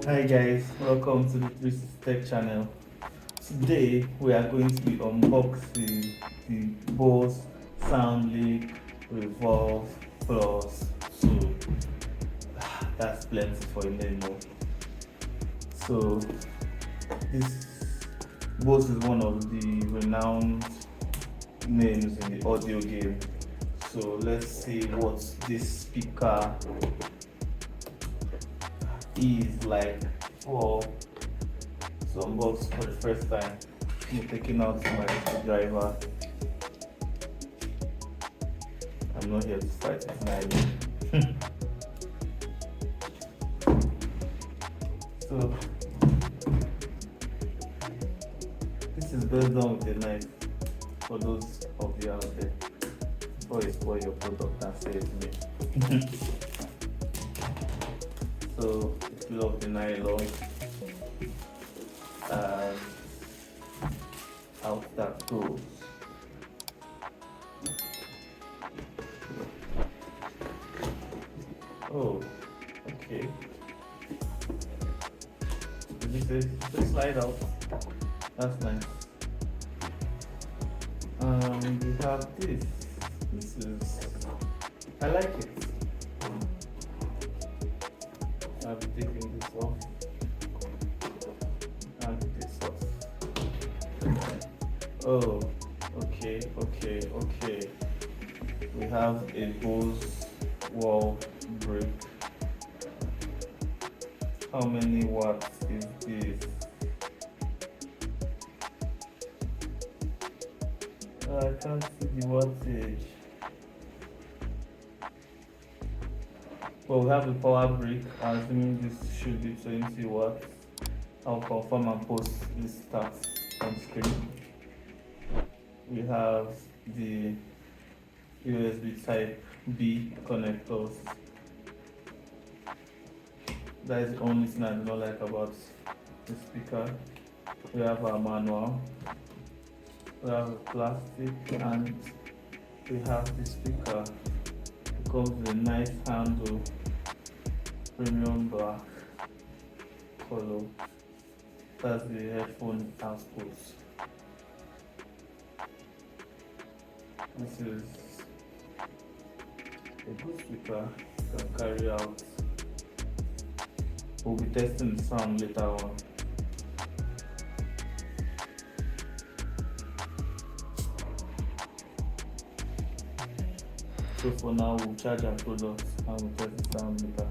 Hi guys, welcome to the 360 Tech channel. Today we are going to be unboxing the Bose Soundlink Revolve II. That's plenty for a name. So this Bose is one of the renowned names in the audio game. So let's see what this speaker is like for some box for the first time. I'm taking out my screwdriver. I'm not here to fight it now. So this is best done with a knife for those of you out there before you spoil your product and say it to me. So peel off the nylon and out that goes. Oh, okay. This slide out. That's nice. We have this. This is, I like it. I'll be taking this off and this off. Oh, okay. We have a Bose wall brick. How many watts is this? I can't see the wattage. Well, we have the power brick. Assuming this should be 20 watts. I'll confirm and post this stats on screen. We have the USB type B connectors. That is the only thing I do not like about the speaker. We have our manual. We have plastic, and we have the speaker. It comes with a nice handle, premium black color. That's the headphone output. This is a good speaker you can carry out. We'll be testing the sound later on. So for now, we'll charge our products and we'll test the sound later.